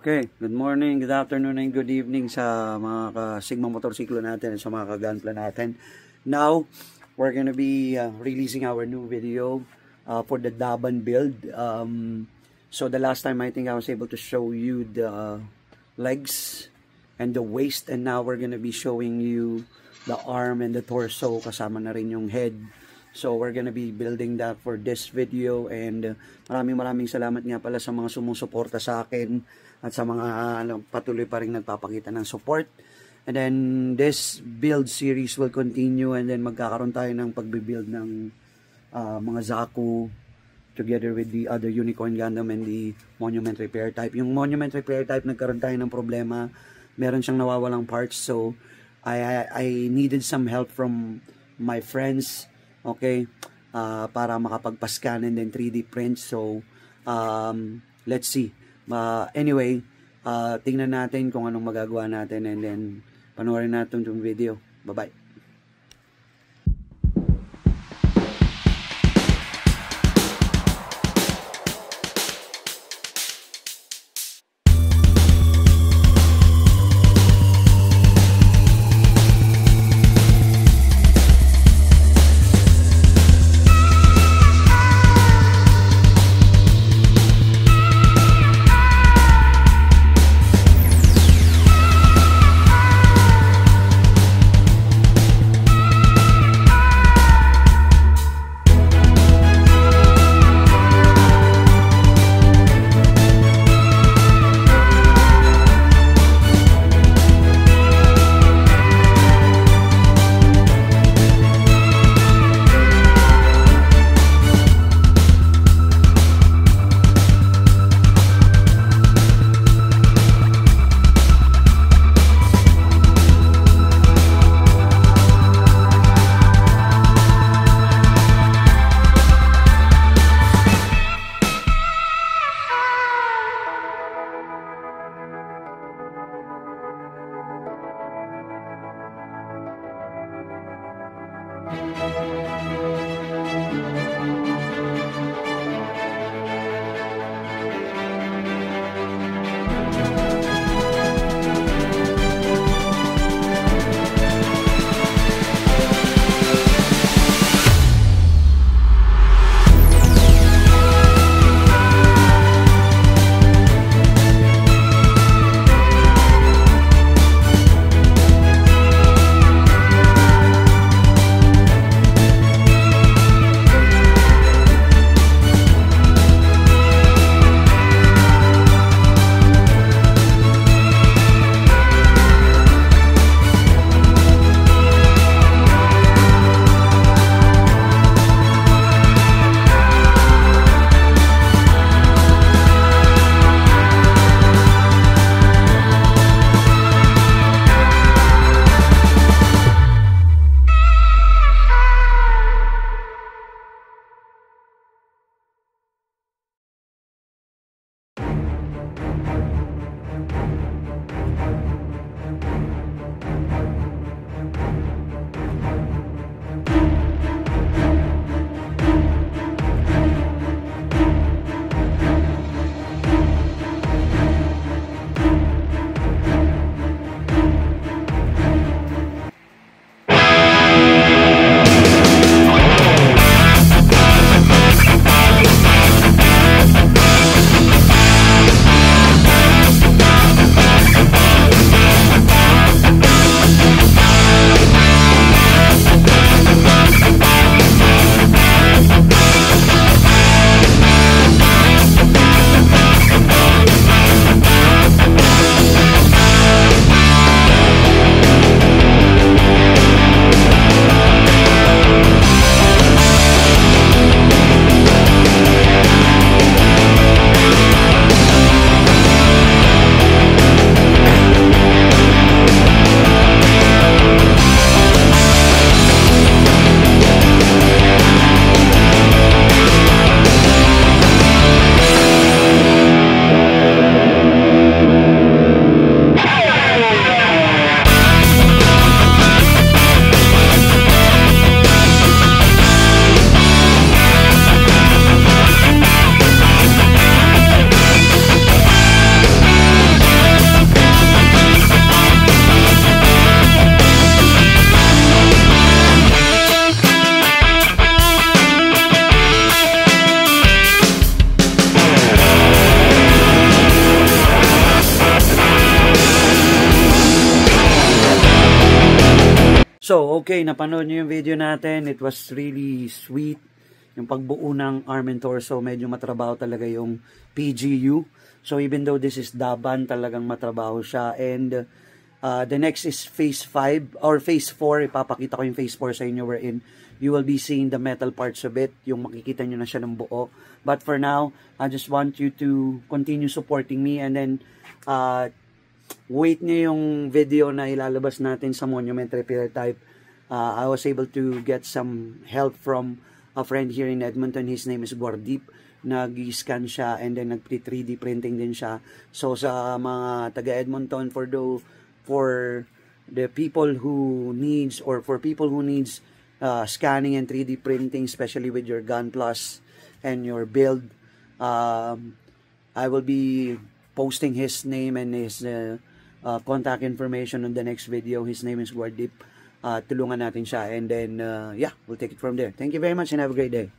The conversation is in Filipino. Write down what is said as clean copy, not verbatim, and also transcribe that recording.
Okay, good morning, good afternoon, and good evening sa mga ka-Sigma motorsiklo natin at sa mga ka-gunpla natin. Now, we're gonna be releasing our new video for the Daban build. So the last time I think I was able to show you the legs and the waist, and now we're gonna be showing you the arm and the torso, kasama na rin yung head. So we're gonna be building that for this video, and maraming salamat nga pala sa mga sumusuporta sa akin at sa mga patuloy pa rin nagpapakita ng support. And then this build series will continue, and then magkakaroon tayo ng pagbibuild ng mga Zaku together with the other Unicorn Gundam and the Monument Repair Type. Yung Monument Repair Type, nagkaroon tayo ng problema, meron siyang nawawalang parts, so I needed some help from my friends, okay, para makapagpascan and then 3D print. So let's see. Anyway, tingnan natin kung anong magagawa natin, and then panoorin natin yung video. Bye-bye. So, okay, napanood nyo yung video natin. It was really sweet. Yung pagbuo ng arm and torso, medyo matrabaho talaga yung PGU. So, even though this is Daban, talagang matrabaho siya. And the next is phase 5 or phase 4. Ipapakita ko yung phase 4 sa inyo wherein you will be seeing the metal parts of it. Yung makikita nyo na siya ng buo. But for now, I just want you to continue supporting me and then wait nyo yung video na ilalabas natin sa Monument Repair Type. I was able to get some help from a friend here in Edmonton. His name is Gordip. Nag-scan siya and then nag-3D printing din siya. So sa mga taga Edmonton, for the people who needs or for people who needs scanning and 3D printing, especially with your Gun Plus and your build, I will be posting his name and his contact information on the next video. His name is Gordip. Tulungan natin siya and then yeah, we'll take it from there. Thank you very much and have a great day.